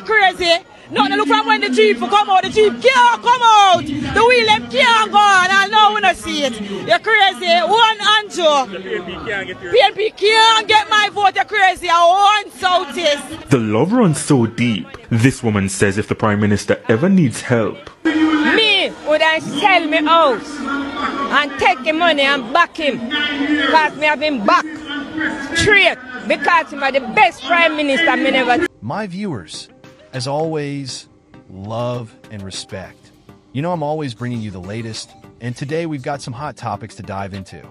crazy? No, look from when the Jeep come out. The Jeep can't come out. The wheel them can't go on. I know we don't see it. You're crazy. One Anjo. PNP can't get my vote. You're crazy. I want Southeast. The love runs so deep. This woman says if the Prime Minister ever needs help, me would I sell me house and take the money and back him. Because me have him back straight. Because he's the best Prime Minister me never. My viewers, as always, love and respect. You know I'm always bringing you the latest, and today we've got some hot topics to dive into.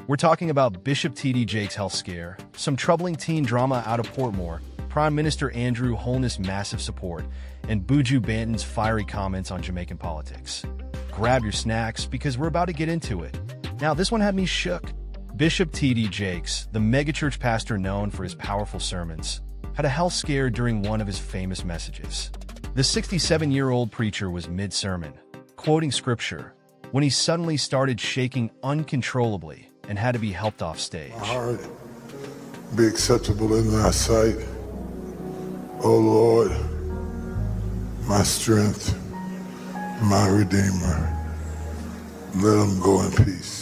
We're talking about Bishop T.D. Jakes' health scare, some troubling teen drama out of Portmore, Prime Minister Andrew Holness' massive support, and Buju Banton's fiery comments on Jamaican politics. Grab your snacks because we're about to get into it. Now, this one had me shook. Bishop T.D. Jakes, the megachurch pastor known for his powerful sermons, had a health scare during one of his famous messages. The 67-year-old preacher was mid-sermon, quoting scripture, when he suddenly started shaking uncontrollably and had to be helped off stage. My heart be acceptable in thy sight, O Lord, my strength, my Redeemer. Let him go in peace.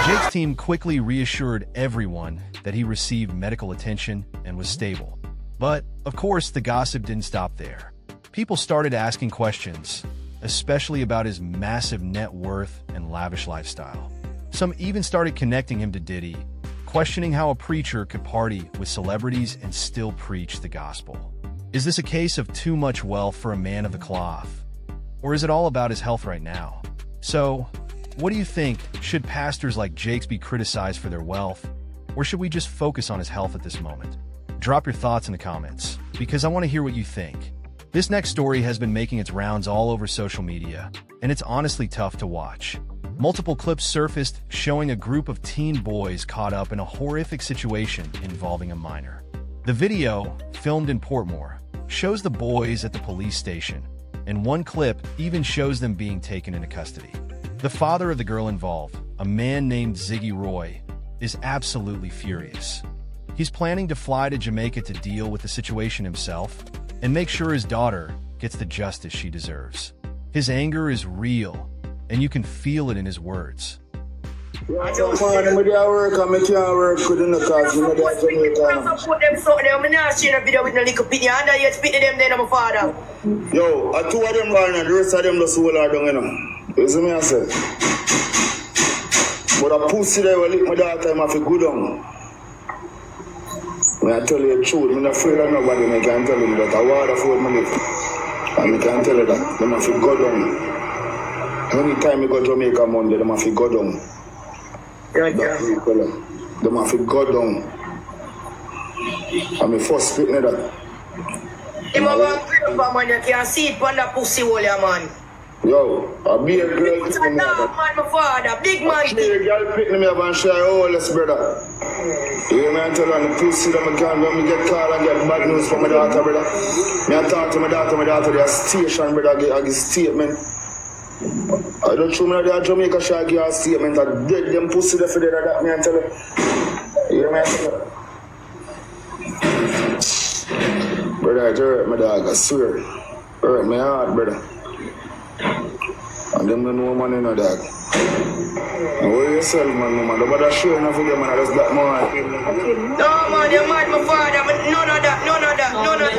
Jake's team quickly reassured everyone that he received medical attention and was stable. But, of course, the gossip didn't stop there. People started asking questions, especially about his massive net worth and lavish lifestyle. Some even started connecting him to Diddy, questioning how a preacher could party with celebrities and still preach the gospel. Is this a case of too much wealth for a man of the cloth? Or is it all about his health right now? So, what do you think? Should pastors like Jakes be criticized for their wealth? Or should we just focus on his health at this moment? Drop your thoughts in the comments, because I want to hear what you think. This next story has been making its rounds all over social media, and it's honestly tough to watch. Multiple clips surfaced showing a group of teen boys caught up in a horrific situation involving a minor. The video, filmed in Portmore, shows the boys at the police station, and one clip even shows them being taken into custody. The father of the girl involved, a man named Ziggy Roy, is absolutely furious. He's planning to fly to Jamaica to deal with the situation himself and make sure his daughter gets the justice she deserves. His anger is real, and you can feel it in his words. I don't want them to work, and I can't work with them because I'm not Jamaican. Put them so there, I'm not seeing a video with no little pity, and I yet spit them then, my father. Yo, two of them gone and the rest of them just hold her down, you know. You see me, I say? But a pussy there will lick my daughter, I have to go down. I tell you the truth, I'm not afraid of nobody, I can't tell you that. I want to afford money. And I can't tell you that. I have to go down. Anytime I go to Jamaica Monday, I have to go down. They have to go down. I'm the first spitting of that. I'm going to man, you can't see it on that pussy hole, man. Yo, a big girl pick me up. Man, my father, big man. A big girl pick me up and share Holness, brother. You hear me? I tell her the pussy that I can't when me get called and get bad news from my daughter, brother. Me I talk to my daughter, their station, brother, I give statement. I don't show me that Jamaica shall give a statement that dead them pussy there for that, me I tell her. You hear me? I tell her. Brother, it hurt my dog, I swear. It hurt my heart, brother. And them don't know money, no dog. What you sell, man, nobody sure enough for them, man, that's that man. No, man, you're mad, my father, but none of that.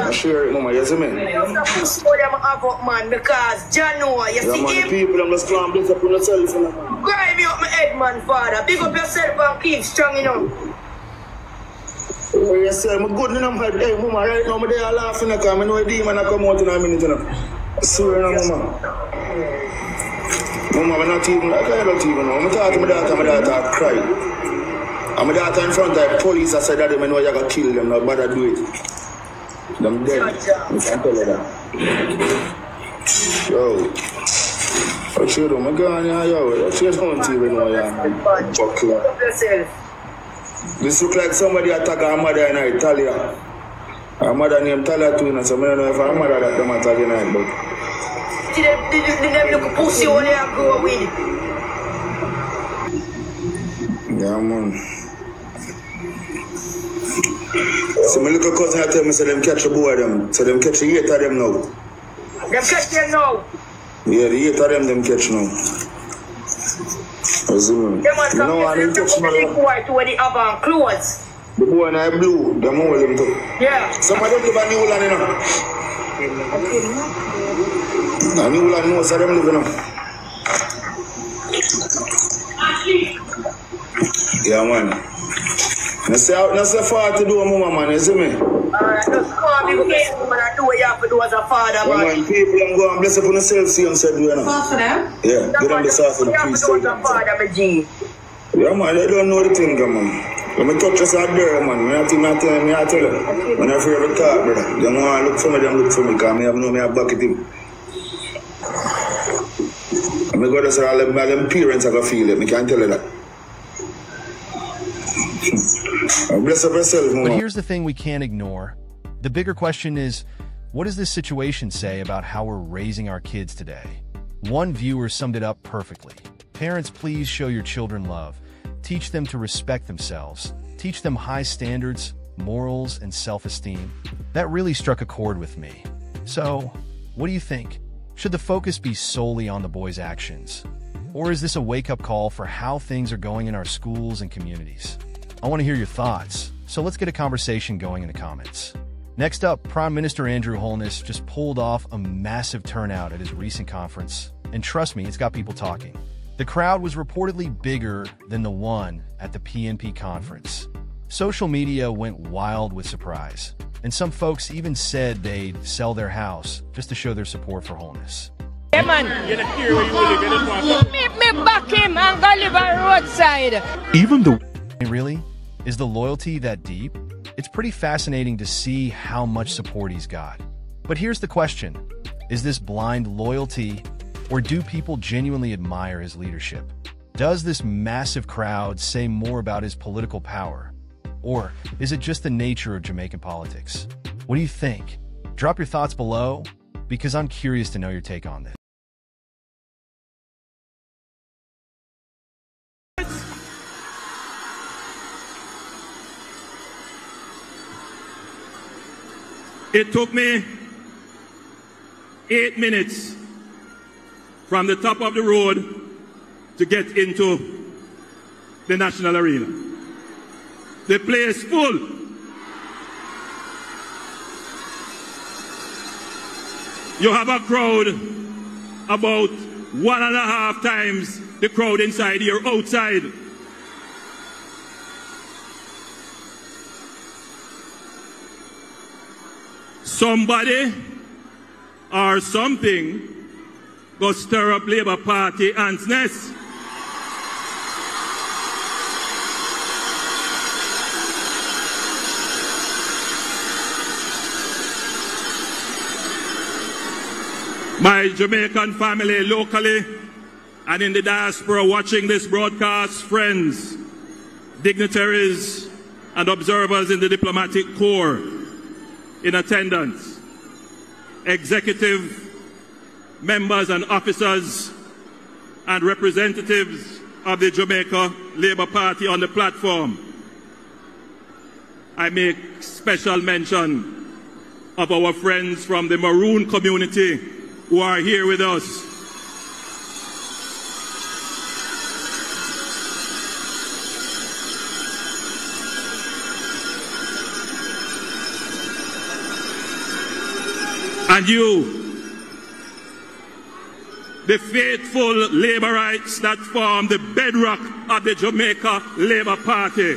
I share it, mama, you see me? You have to push for them up, man, because John know, you see him? People, I'm just trying to bless up on yourself, man. Grind me up my head, man, father. Big up yourself and keep strong, you know. What you sell, I'm good in my head. Hey, mama, right now, I'm there laughing, because I know a demon I come out in a minute, you know. I swear, mama. Mama, I'm not even know. I'm talking to my daughter cry. And my daughter in front of the police, I said that them know you're going to kill them, not bother do it. Them dead. You can't tell you that. Yo. What you do? I'm going here, yo. What you doing to you know you're This look like somebody attack her mother in Italia. Her mother named Talia too, so I don't know if her mother that them attack in her, but... They look pussy when they grow with. Yeah, man. So my little cousin I tell me, so them catch a boy of them. So them catch the 8 of them now. Them catch them now? Yeah, the 8 of them catch now. Them ones come here, them catch the white where the other clothes. The boy in blue, them all them too. Yeah. Some of them live in New Land, you know. New Land knows how them live, you know. Yeah, man. That's far to do a mama, man, you see me? Alright, just call me, go get someone and do what you have to do as a father, man. Man, people them go and bless up on themselves, see and said, you know. Sauce for them? Yeah, give them the sauce for the priest. You have to do as a father, my G. Yeah, man, they don't know the thing, man. When I touch us out there, man, when I tell you, when I feel every talk, brother, they want to look for me, them look for me, because I know me have bucket him. And I go to say, all them parents are going to feel it, I can't tell you that. Bless up yourself, man. But here's the thing we can't ignore. The bigger question is, what does this situation say about how we're raising our kids today? One viewer summed it up perfectly. Parents, please show your children love. Teach them to respect themselves. Teach them high standards, morals, and self-esteem. That really struck a chord with me. So, what do you think? Should the focus be solely on the boys' actions? Or is this a wake-up call for how things are going in our schools and communities? I want to hear your thoughts, so let's get a conversation going in the comments. Next up, Prime Minister Andrew Holness just pulled off a massive turnout at his recent conference, and trust me, it's got people talking. The crowd was reportedly bigger than the one at the PNP conference. Social media went wild with surprise, and some folks even said they'd sell their house just to show their support for Holness. Yeah, man. Me back him and go live on roadside. Even the... Really? Is the loyalty that deep? It's pretty fascinating to see how much support he's got. But here's the question. Is this blind loyalty, or do people genuinely admire his leadership? Does this massive crowd say more about his political power? Or is it just the nature of Jamaican politics? What do you think? Drop your thoughts below, because I'm curious to know your take on this. It took me 8 minutes from the top of the road to get into the National Arena. The place full. You have a crowd about 1.5 times the crowd inside here outside. Somebody or something go stir up Labour Party ants' nest. My Jamaican family locally and in the diaspora watching this broadcast, friends, dignitaries and observers in the diplomatic corps in attendance, executive members and officers and representatives of the Jamaica Labour Party on the platform. I make special mention of our friends from the Maroon community who are here with us. And you, the faithful Labourites that form the bedrock of the Jamaica Labour Party,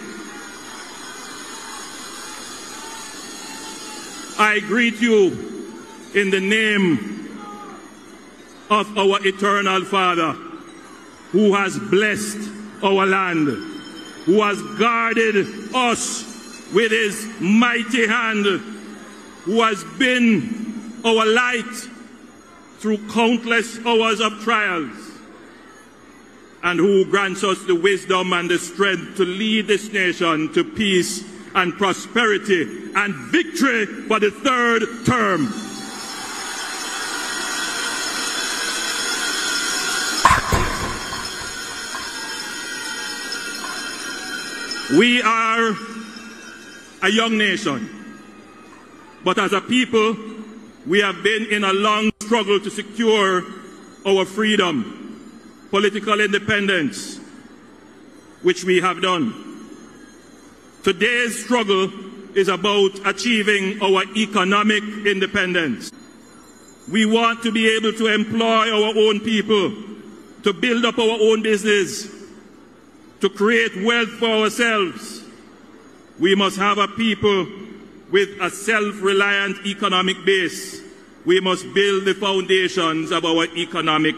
I greet you in the name of our eternal Father, who has blessed our land who has guarded us with his mighty hand, who has been our light through countless hours of trials, and who grants us the wisdom and the strength to lead this nation to peace and prosperity and victory for the third term. We are a young nation, but as a people, we have been in a long struggle to secure our freedom, political independence, which we have done. Today's struggle is about achieving our economic independence. We want to be able to employ our own people, to build up our own business, to create wealth for ourselves. We must have a people with a self-reliant economic base. We must build the foundations of our economic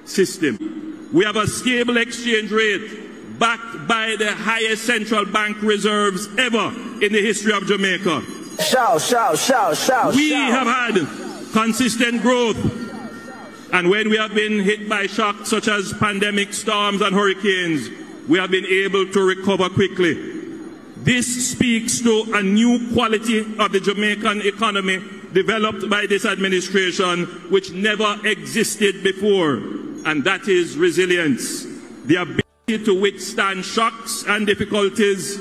system. We have a stable exchange rate backed by the highest central bank reserves ever in the history of Jamaica. We have had consistent growth, and when we have been hit by shocks such as pandemic, storms and hurricanes, we have been able to recover quickly. This speaks to a new quality of the Jamaican economy developed by this administration, which never existed before, and that is resilience. The ability to withstand shocks and difficulties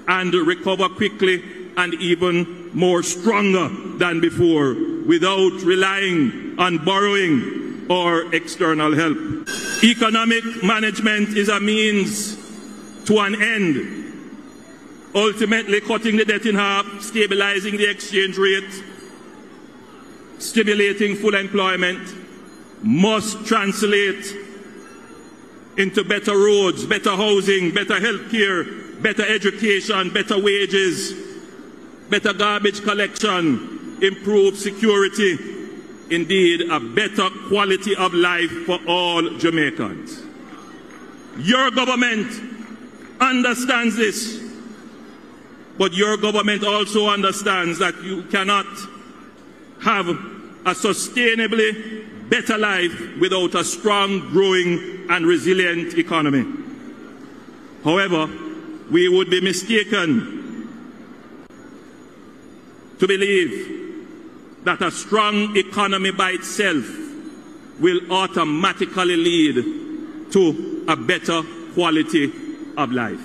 and recover quickly and even more stronger than before without relying on borrowing or external help. Economic management is a means to an end, ultimately cutting the debt in half, stabilizing the exchange rate, stimulating full employment, must translate into better roads, better housing, better health care, better education, better wages, better garbage collection, improved security, indeed a better quality of life for all Jamaicans. Your government understands this, but your government also understands that you cannot have a sustainably better life without a strong, growing and resilient economy. However, we would be mistaken to believe that a strong economy by itself will automatically lead to a better quality of life.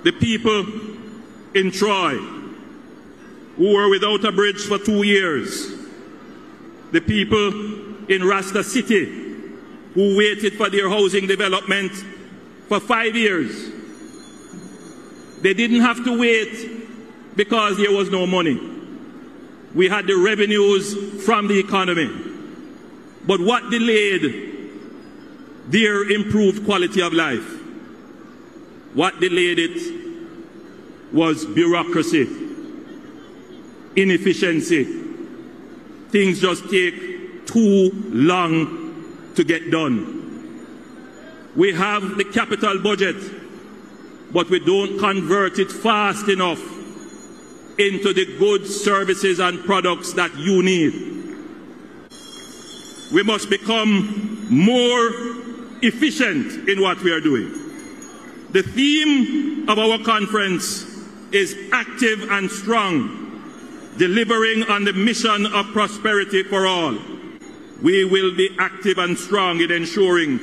The people in Troy who were without a bridge for 2 years, the people in Rasta City who waited for their housing development for 5 years, they didn't have to wait because there was no money. We had the revenues from the economy. But what delayed their improved quality of life? What delayed it was bureaucracy, inefficiency. Things just take too long to get done. We have the capital budget, but we don't convert it fast enough into the goods, services and products that you need. We must become more efficient in what we are doing. The theme of our conference is active and strong, delivering on the mission of prosperity for all. We will be active and strong in ensuring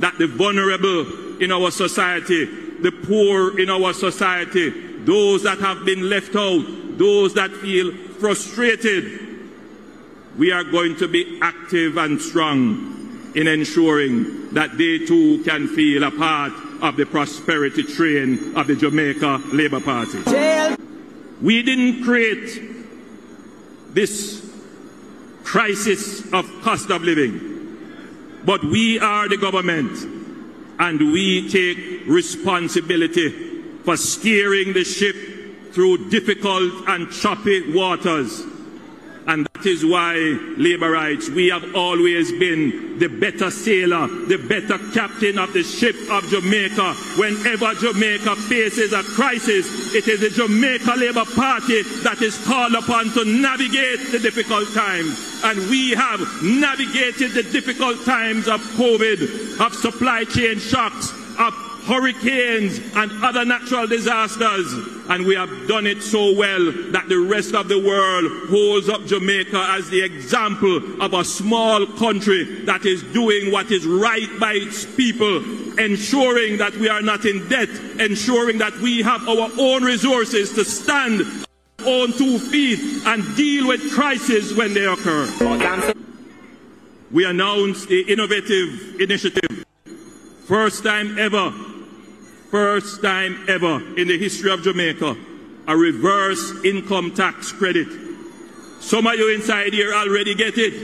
that the vulnerable in our society, the poor in our society, those that have been left out, those that feel frustrated, we are going to be active and strong in ensuring that they too can feel a part of the prosperity train of the Jamaica Labour Party. We didn't create this crisis of cost of living, but we are the government and we take responsibility for steering the ship through difficult and choppy waters, and that that is why, Labour Rights, we have always been the better sailor, the better captain of the ship of Jamaica. Whenever Jamaica faces a crisis, it is the Jamaica Labour Party that is called upon to navigate the difficult times. And we have navigated the difficult times of COVID, of supply chain shocks, of hurricanes and other natural disasters, and we have done it so well that the rest of the world holds up Jamaica as the example of a small country that is doing what is right by its people, ensuring that we are not in debt, ensuring that we have our own resources to stand on 2 feet and deal with crises when they occur. We announced the innovative initiative, first time ever in the history of Jamaica, a reverse income tax credit. Some of you inside here already get it.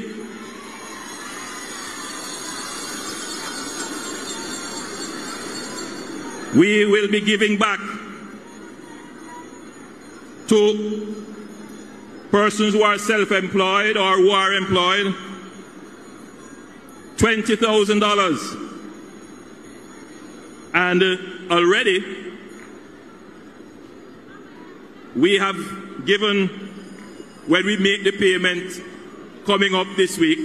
We will be giving back to persons who are self-employed or who are employed $20,000. And already we have given, when we make the payment coming up this week,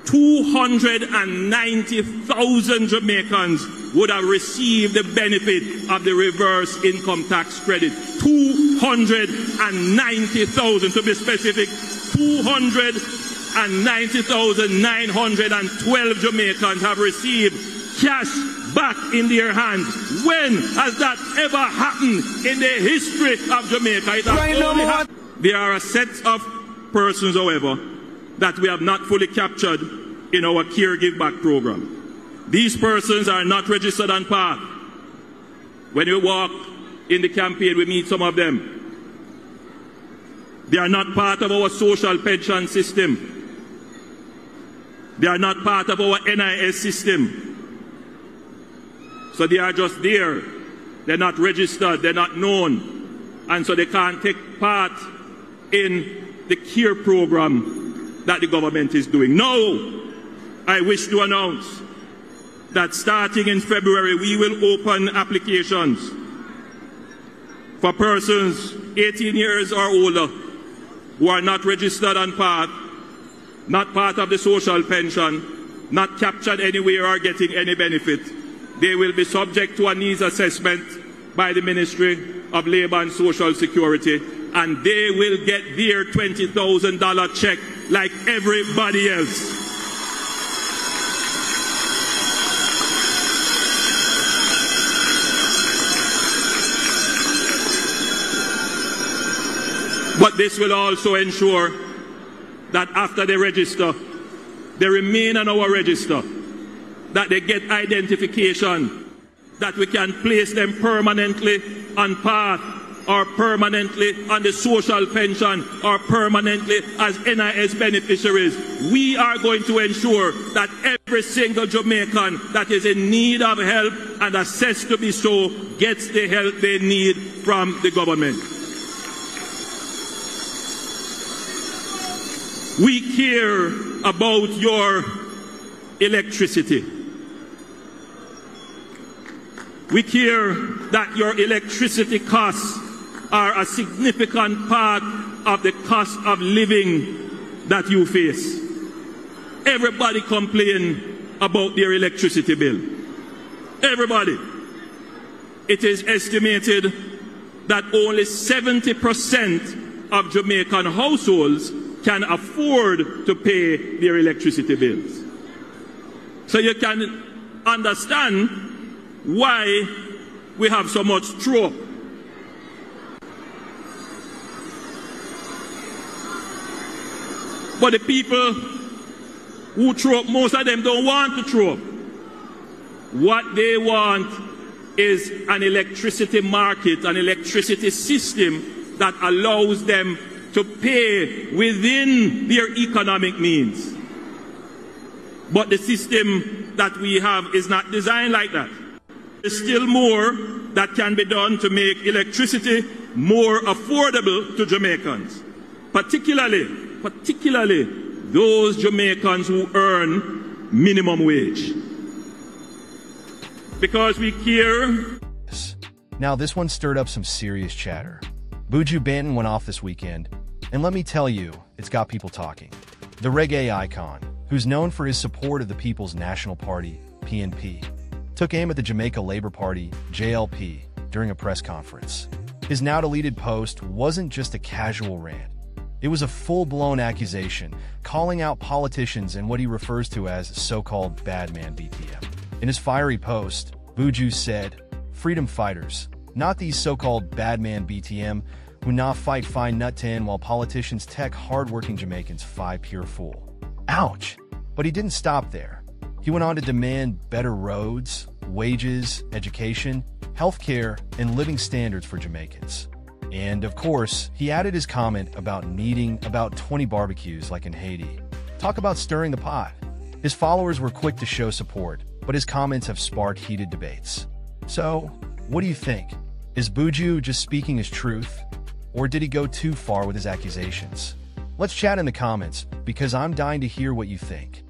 290,000 Jamaicans would have received the benefit of the reverse income tax credit. 290,000 to be specific, 290,912 Jamaicans have received cash back in their hands. When has that ever happened in the history of Jamaica? It has only happened. There are a set of persons, however, that we have not fully captured in our Care Give Back program. These persons are not registered on PATH. When we walk in the campaign, we meet some of them. They are not part of our social pension system. They are not part of our NIS system. So they are just there. They're not registered, they're not known. And so they can't take part in the care program that the government is doing. Now, I wish to announce that starting in February, we will open applications for persons 18 years or older who are not registered on PATH, not part of the social pension, not captured anywhere or getting any benefit. They will be subject to a needs assessment by the Ministry of Labour and Social Security, and they will get their $20,000 check like everybody else. But this will also ensure that after they register, they remain on our register, that they get identification, that we can place them permanently on PATH or permanently on the social pension or permanently as NIS beneficiaries. We are going to ensure that every single Jamaican that is in need of help and assessed to be so gets the help they need from the government. We care about your electricity. We care that your electricity costs are a significant part of the cost of living that you face. Everybody complains about their electricity bill. Everybody. It is estimated that only 70% of Jamaican households can afford to pay their electricity bills. So you can understand why we have so much throw-up. But the people who throw up, most of them don't want to throw up. What they want is an electricity market, an electricity system that allows them to pay within their economic means. But the system that we have is not designed like that. There's still more that can be done to make electricity more affordable to Jamaicans, particularly particularly those Jamaicans who earn minimum wage. Because we care. Now, this one stirred up some serious chatter. Buju Banton went off this weekend, and let me tell you, it's got people talking. The reggae icon, who's known for his support of the People's National Party, PNP, took aim at the Jamaica Labour Party, JLP, during a press conference. His now-deleted post wasn't just a casual rant. It was a full-blown accusation, calling out politicians and what he refers to as so-called bad man BTM. In his fiery post, Buju said, "Freedom fighters, not these so-called bad man BTM, who not fight fine nut tin while politicians tech hard-working Jamaicans fi pure fool." Ouch! But he didn't stop there. He went on to demand better roads, wages, education, healthcare, and living standards for Jamaicans. And, of course, he added his comment about needing about 20 barbecues like in Haiti. Talk about stirring the pot. His followers were quick to show support, but his comments have sparked heated debates. So, what do you think? Is Buju just speaking his truth? Or did he go too far with his accusations? Let's chat in the comments, because I'm dying to hear what you think.